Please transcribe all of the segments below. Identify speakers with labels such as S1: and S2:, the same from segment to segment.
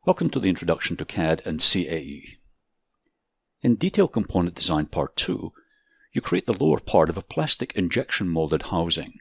S1: Welcome to the Introduction to CAD and CAE. In Detail Component Design Part 2, you create the lower part of a plastic injection molded housing.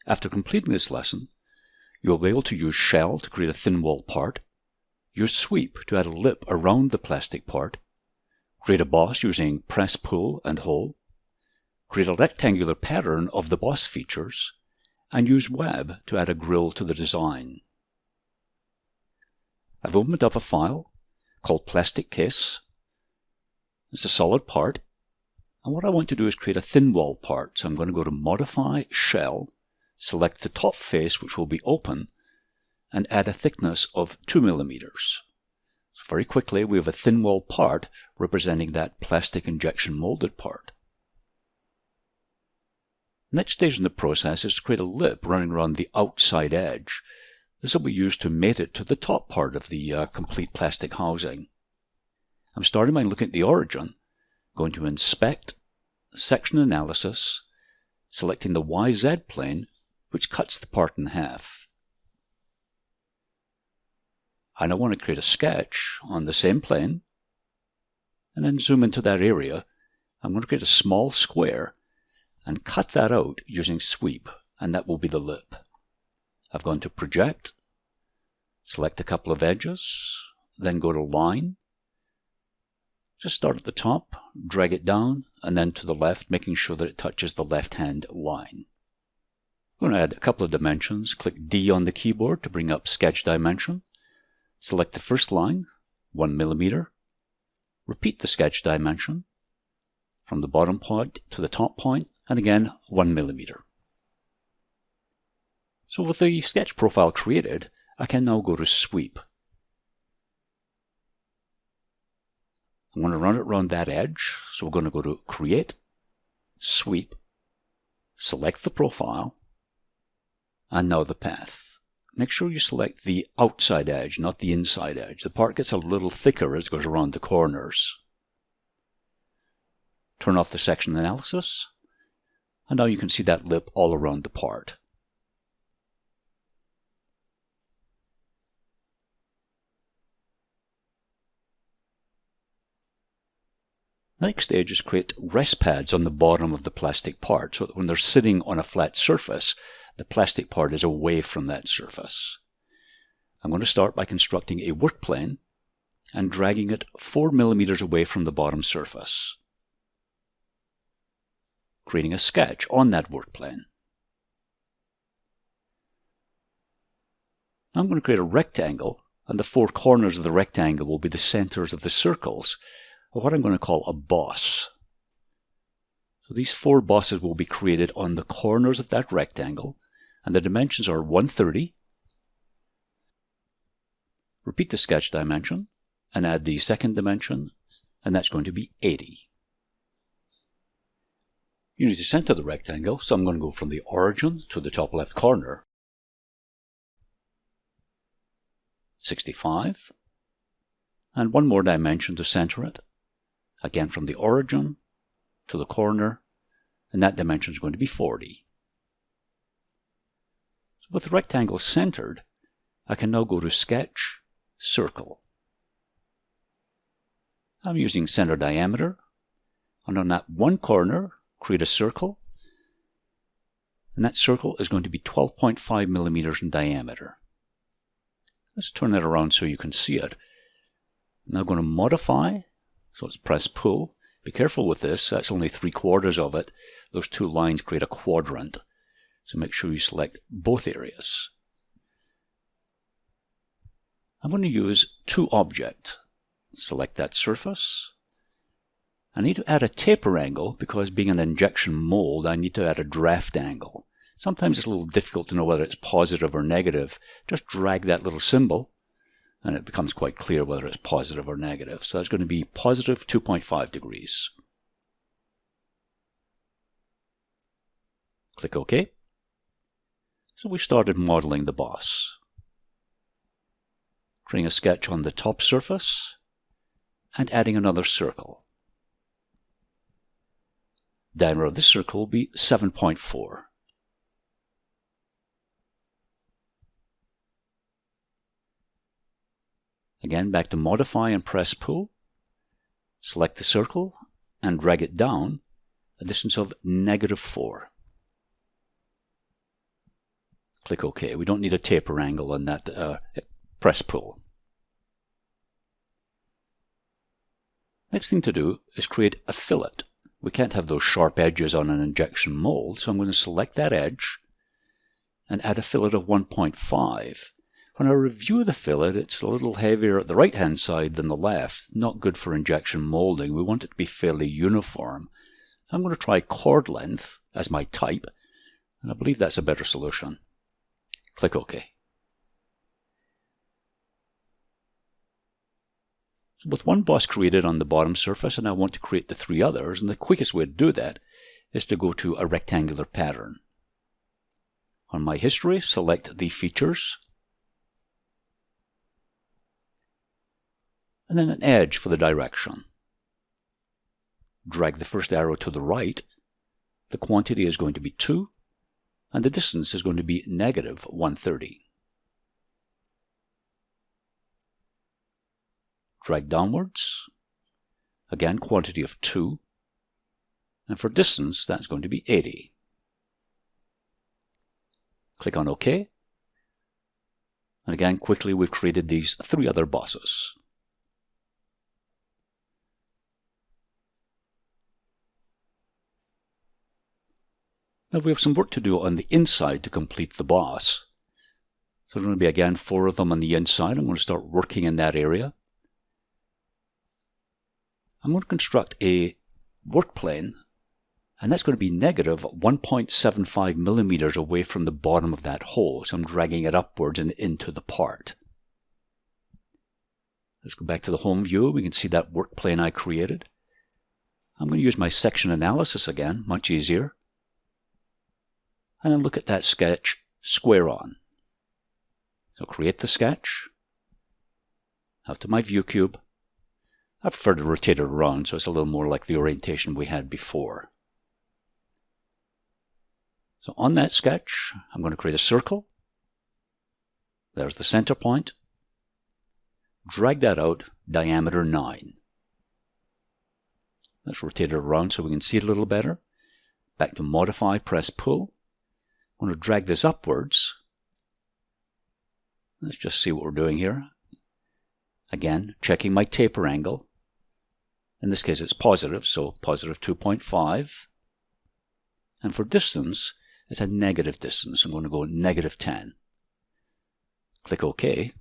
S1: After completing this lesson, you will be able to use Shell to create a thin wall part, use Sweep to add a lip around the plastic part, create a boss using Press, Pull, and Hole, create a rectangular pattern of the boss features, and use Web to add a grill to the design. I've opened up a file called Plastic Case. It's a solid part, and what I want to do is create a thin wall part. So I'm going to go to Modify, Shell, select the top face, which will be open, and add a thickness of 2 millimeters. So very quickly we have a thin wall part representing that plastic injection molded part. Next stage in the process is to create a lip running around the outside edge. This will be used to mate it to the top part of the complete plastic housing. I'm starting by looking at the origin, going to Inspect, Section Analysis, selecting the YZ plane, which cuts the part in half. I now want to create a sketch on the same plane, and then zoom into that area. I'm going to create a small square and cut that out using Sweep, and that will be the lip. I've gone to Project, select a couple of edges, then go to Line. Just start at the top, drag it down, and then to the left, making sure that it touches the left-hand line. I'm going to add a couple of dimensions. Click D on the keyboard to bring up Sketch Dimension. Select the first line, 1 millimeter. Repeat the sketch dimension from the bottom point to the top point, and again 1 millimeter. So with the sketch profile created, I can now go to Sweep. I'm going to run it around that edge, so we're going to go to Create, Sweep, select the profile, and now the path. Make sure you select the outside edge, not the inside edge. The part gets a little thicker as it goes around the corners. Turn off the section analysis, and now you can see that lip all around the part. The next stage is create rest pads on the bottom of the plastic part so that when they're sitting on a flat surface, the plastic part is away from that surface. I'm going to start by constructing a work plane and dragging it 4 millimeters away from the bottom surface. Creating a sketch on that work plane. I'm going to create a rectangle, and the 4 corners of the rectangle will be the centers of the circles, or what I'm going to call a boss. So these 4 bosses will be created on the corners of that rectangle, and the dimensions are 130. Repeat the sketch dimension, and add the second dimension, and that's going to be 80. You need to center the rectangle, so I'm going to go from the origin to the top left corner. 65. And one more dimension to center it. Again from the origin to the corner, and that dimension is going to be 40. So with the rectangle centered, I can now go to Sketch, Circle. I'm using center diameter, and on that one corner, create a circle, and that circle is going to be 12.5 millimeters in diameter. Let's turn that around so you can see it. I'm now going to modify, so let's press Pull. Be careful with this, that's only 3/4 of it. Those 2 lines create a quadrant, so make sure you select both areas. I'm going to use 2 object. Select that surface. I need to add a taper angle because being an injection mold, I need to add a draft angle. Sometimes it's a little difficult to know whether it's positive or negative. Just drag that little symbol and it becomes quite clear whether it's positive or negative. So that's going to be positive 2.5 degrees. Click OK. So we started modeling the boss. Creating a sketch on the top surface and adding another circle. Diameter of this circle will be 7.4. Again, back to Modify and press Pull. Select the circle and drag it down a distance of -4. Click OK. We don't need a taper angle on that press pull. Next thing to do is create a fillet. We can't have those sharp edges on an injection mold, so I'm going to select that edge and add a fillet of 1.5. When I review the fillet, it's a little heavier at the right-hand side than the left. Not good for injection molding. We want it to be fairly uniform. So I'm going to try chord length as my type, and I believe that's a better solution. Click OK. So with one boss created on the bottom surface, and I want to create the 3 others, and the quickest way to do that is to go to a rectangular pattern. On my history, select the features, and then an edge for the direction. Drag the first arrow to the right. The quantity is going to be 2, and the distance is going to be -130. Drag downwards. Again, quantity of 2. And for distance, that's going to be 80. Click on OK. And again, quickly, we've created these 3 other bosses. Now we have some work to do on the inside to complete the boss. So there's going to be, again, 4 of them on the inside. I'm going to start working in that area. I'm going to construct a work plane, and that's going to be -1.75 millimeters away from the bottom of that hole. So I'm dragging it upwards and into the part. Let's go back to the home view. We can see that work plane I created. I'm going to use my section analysis again, much easier. And then look at that sketch square on. So create the sketch. Out to my view cube. I prefer to rotate it around so it's a little more like the orientation we had before. So on that sketch, I'm going to create a circle. There's the center point. Drag that out, diameter 9. Let's rotate it around so we can see it a little better. Back to Modify, press Pull. I'm going to drag this upwards. Let's just see what we're doing here. Again, checking my taper angle. In this case, it's positive, so positive 2.5. And for distance, it's a negative distance. I'm going to go -10. Click OK.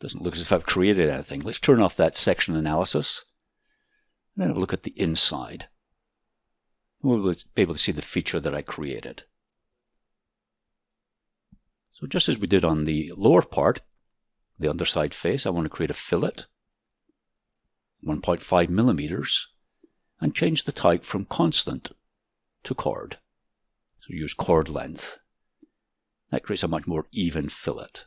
S1: Doesn't look as if I've created anything. Let's turn off that section analysis. And then look at the inside. We'll be able to see the feature that I created. So just as we did on the lower part, the underside face, I want to create a fillet, 1.5 millimeters, and change the type from constant to chord. So use chord length. That creates a much more even fillet.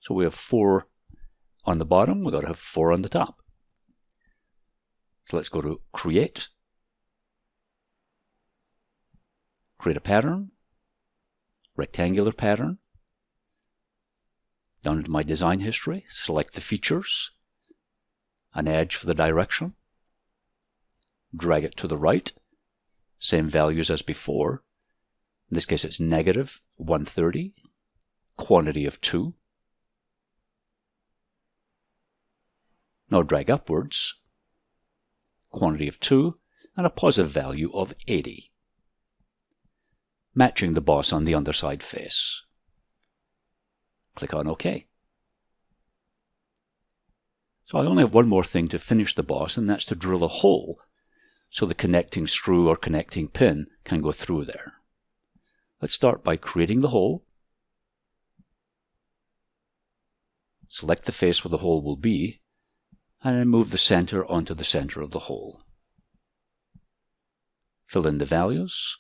S1: So we have 4 on the bottom, we've got to have 4 on the top. So let's go to Create. Create a pattern, rectangular pattern. Down into my design history, select the features, an edge for the direction. Drag it to the right, same values as before. In this case, it's -130, quantity of 2. Now drag upwards, quantity of 2, and a positive value of 80. Matching the boss on the underside face. Click on OK. So I only have one more thing to finish the boss, and that's to drill a hole so the connecting screw or connecting pin can go through there. Let's start by creating the hole. Select the face where the hole will be, and then move the center onto the center of the hole. Fill in the values.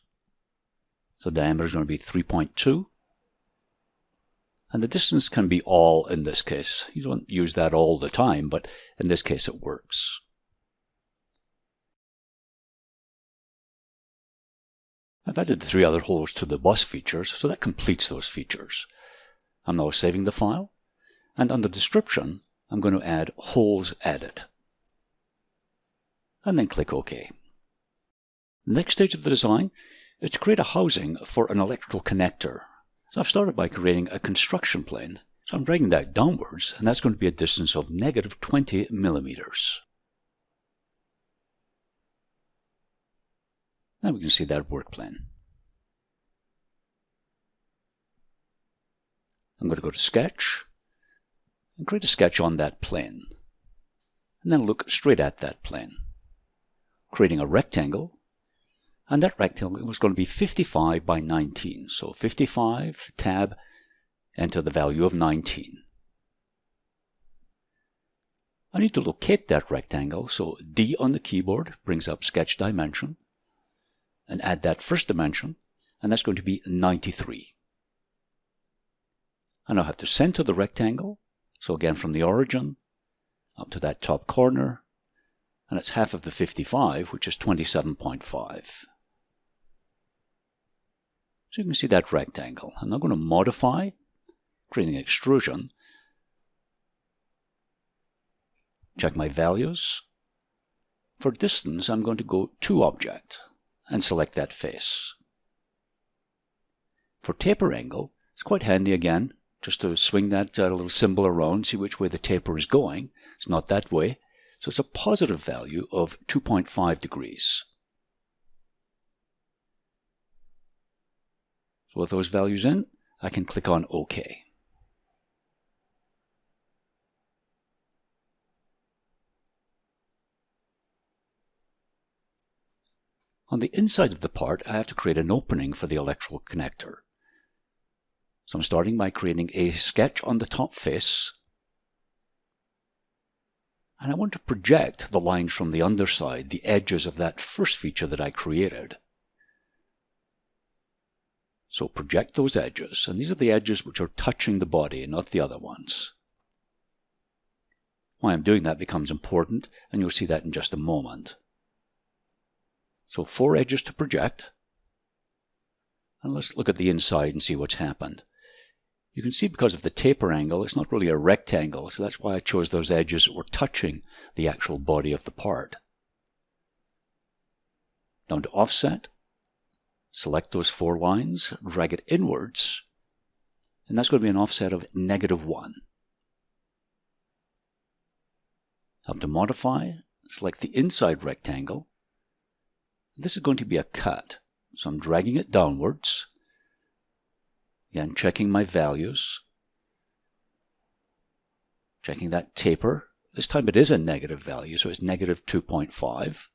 S1: So the diameter is going to be 3.2. And the distance can be all in this case. You don't use that all the time, but in this case it works. I've added the 3 other holes to the bus features, so that completes those features. I'm now saving the file, and under description, I'm going to add holes added. And then click OK. The next stage of the design is to create a housing for an electrical connector. So I've started by creating a construction plane. So I'm dragging that downwards, and that's going to be a distance of -20 millimeters. Now we can see that work plane. I'm going to go to Sketch and create a sketch on that plane. And then look straight at that plane. Creating a rectangle. And that rectangle is going to be 55 by 19. So 55, tab, enter the value of 19. I need to locate that rectangle, so D on the keyboard brings up sketch dimension, and add that first dimension, and that's going to be 93. I now have to center the rectangle, so again from the origin up to that top corner, and it's half of the 55, which is 27.5. So you can see that rectangle. I'm now going to modify, creating extrusion. Check my values. For distance, I'm going to go to object and select that face. For taper angle, it's quite handy again, just to swing that little symbol around, see which way the taper is going. It's not that way. So it's a positive value of 2.5 degrees. So with those values in, I can click on OK. On the inside of the part, I have to create an opening for the electrical connector. So I'm starting by creating a sketch on the top face. And I want to project the lines from the underside, the edges of that first feature that I created. So project those edges, and these are the edges which are touching the body, not the other ones. Why I'm doing that becomes important, and you'll see that in just a moment. So 4 edges to project, and let's look at the inside and see what's happened. You can see because of the taper angle, it's not really a rectangle, so that's why I chose those edges that were touching the actual body of the part. Down to offset, select those 4 lines, drag it inwards, and that's going to be an offset of -1. Up to modify, select the inside rectangle. This is going to be a cut, so I'm dragging it downwards. Again, checking my values. Checking that taper. This time it is a negative value, so it's -2.5.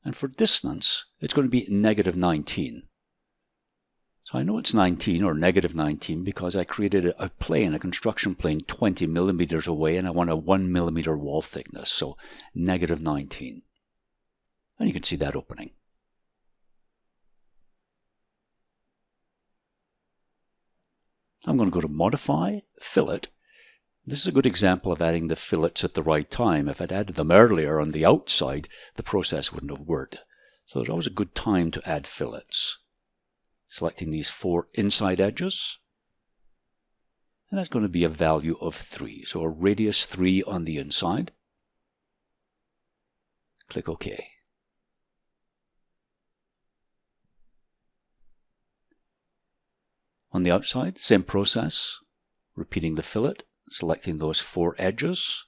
S1: And for distance, it's going to be -19. So I know it's 19 or -19 because I created a plane, a construction plane 20 millimeters away, and I want a 1 millimeter wall thickness, so -19. And you can see that opening. I'm going to go to Modify, Fillet. This is a good example of adding the fillets at the right time. If I'd added them earlier on the outside, the process wouldn't have worked. So there's always a good time to add fillets. Selecting these 4 inside edges. And that's going to be a value of 3. So a radius 3 on the inside. Click OK. On the outside, same process. Repeating the fillet. Selecting those 4 edges.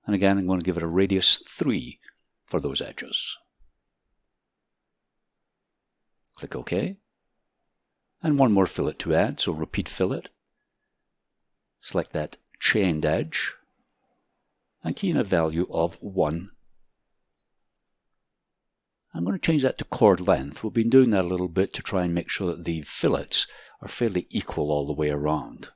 S1: And again, I'm going to give it a radius 3 for those edges. Click OK. And 1 more fillet to add, so repeat fillet. Select that chained edge. And key in a value of 1. I'm going to change that to chord length. We've been doing that a little bit to try and make sure that the fillets are fairly equal all the way around.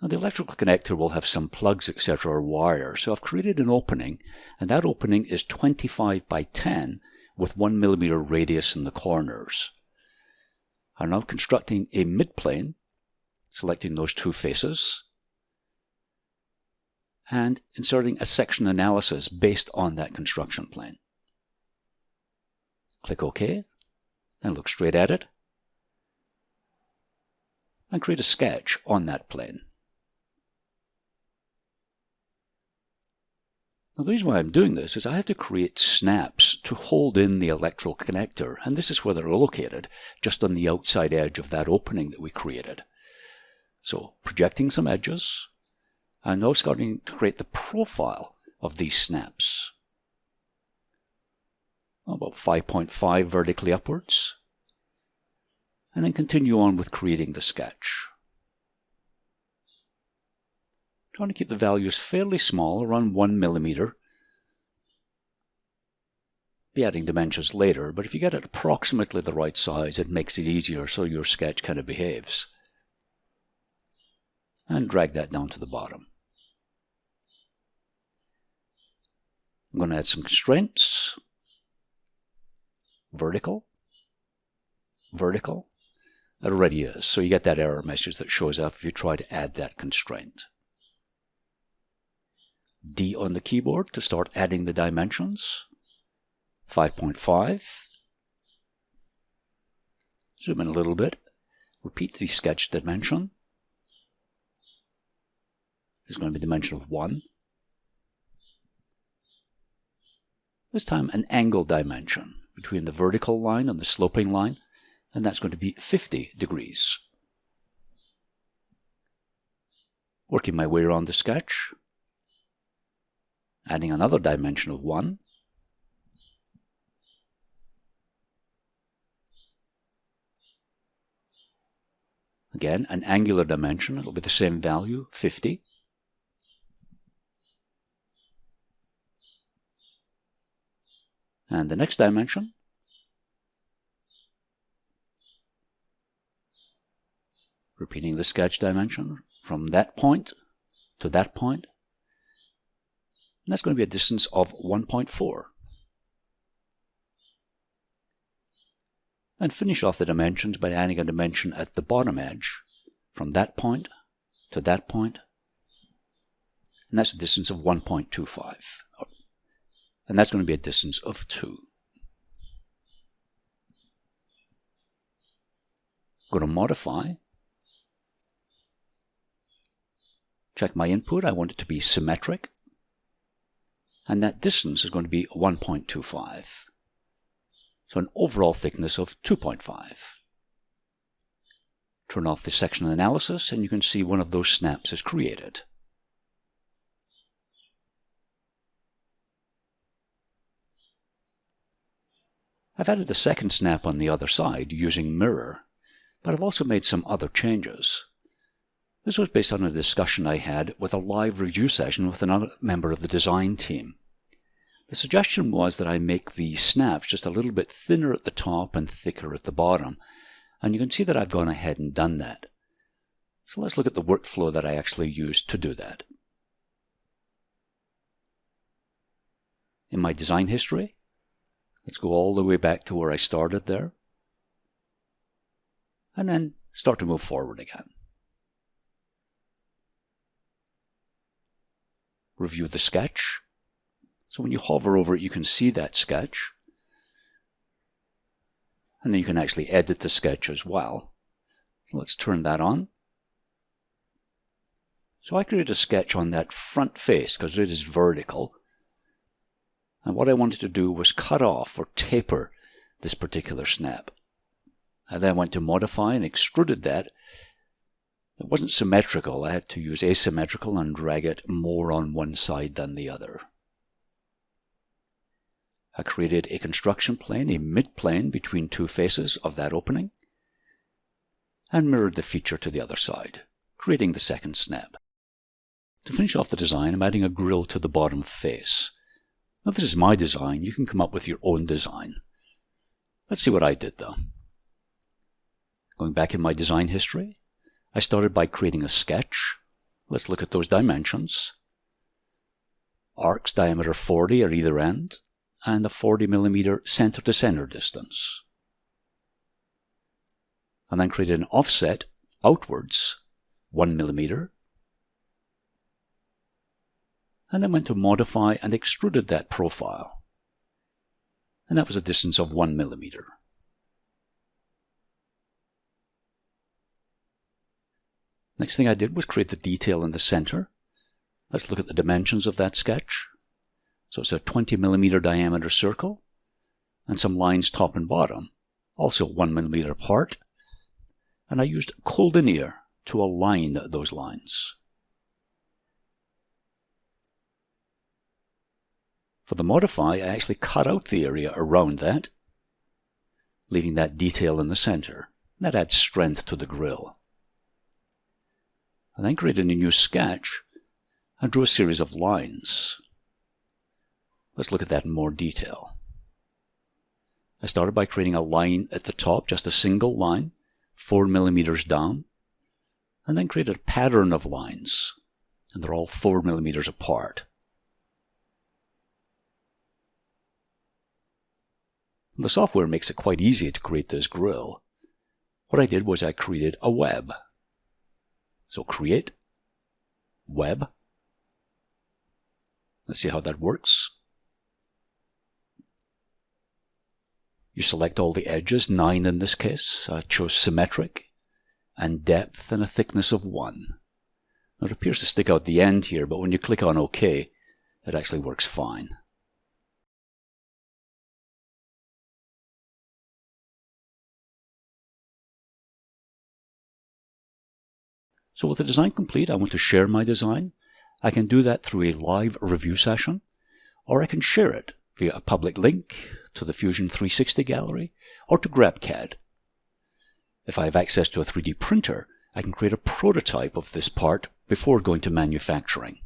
S1: Now the electrical connector will have some plugs, etc. or wire, so I've created an opening, and that opening is 25 by 10 with 1 millimeter radius in the corners. I'm now constructing a midplane, selecting those two faces, and inserting a section analysis based on that construction plane. Click OK, then look straight at it, and create a sketch on that plane. Now the reason why I'm doing this is I have to create snaps to hold in the electrical connector, and this is where they're located, just on the outside edge of that opening that we created. So projecting some edges, and now starting to create the profile of these snaps. About 5.5 vertically upwards, and then continue on with creating the sketch. Trying to keep the values fairly small, around 1 millimeter. Be adding dimensions later, but if you get it approximately the right size, it makes it easier so your sketch kind of behaves. And drag that down to the bottom. I'm going to add some constraints. Vertical, vertical. It already is, so you get that error message that shows up if you try to add that constraint. D on the keyboard to start adding the dimensions. 5.5. Zoom in a little bit. Repeat the sketch dimension. There's going to be a dimension of 1. This time an angle dimension between the vertical line and the sloping line, and that's going to be 50 degrees. Working my way around the sketch, adding another dimension of 1. Again, an angular dimension, it'll be the same value, 50. And the next dimension, repeating the sketch dimension from that point to that point. And that's going to be a distance of 1.4. And finish off the dimensions by adding a dimension at the bottom edge from that point to that point. And that's a distance of 1.25. And that's going to be a distance of 2. Go to Modify. Check my input. I want it to be symmetric. And that distance is going to be 1.25. So an overall thickness of 2.5. Turn off the section analysis and you can see one of those snaps is created. I've added a second snap on the other side using mirror, but I've also made some other changes. This was based on a discussion I had with a live review session with another member of the design team. The suggestion was that I make the snaps just a little bit thinner at the top and thicker at the bottom, and you can see that I've gone ahead and done that. So let's look at the workflow that I actually used to do that. In my design history, let's go all the way back to where I started there, and then start to move forward again. Review the sketch. So when you hover over it, you can see that sketch. And then you can actually edit the sketch as well. Let's turn that on. So I created a sketch on that front face because it is vertical. And what I wanted to do was cut off or taper this particular snap. I then went to Modify and extruded that. It wasn't symmetrical. I had to use asymmetrical and drag it more on one side than the other. I created a construction plane, a mid-plane between two faces of that opening, and mirrored the feature to the other side, creating the second snap. To finish off the design, I'm adding a grill to the bottom face. Now this is my design. You can come up with your own design. Let's see what I did though. Going back in my design history, I started by creating a sketch. Let's look at those dimensions. Arcs diameter 40 at either end, and a 40 millimeter center to center distance. And then created an offset outwards 1 millimeter, and then went to modify and extruded that profile. And that was a distance of 1 millimeter. Next thing I did was create the detail in the center. Let's look at the dimensions of that sketch. So it's a 20 millimeter diameter circle, and some lines top and bottom, also 1 millimeter apart. And I used cold linear to align those lines. For the modify, I actually cut out the area around that, leaving that detail in the center. That adds strength to the grill. I then created a new sketch and drew a series of lines. Let's look at that in more detail. I started by creating a line at the top, just a single line, 4 millimeters down, and then created a pattern of lines, and they're all 4 millimeters apart. The software makes it quite easy to create this grill. What I did was I created a web. So create, web. Let's see how that works. You select all the edges, 9 in this case. I chose symmetric, and depth and a thickness of 1. Now it appears to stick out the end here, but when you click on OK, it actually works fine. So with the design complete, I want to share my design. I can do that through a live review session, or I can share it via a public link to the Fusion 360 gallery or to GrabCAD. If I have access to a 3D printer, I can create a prototype of this part before going to manufacturing.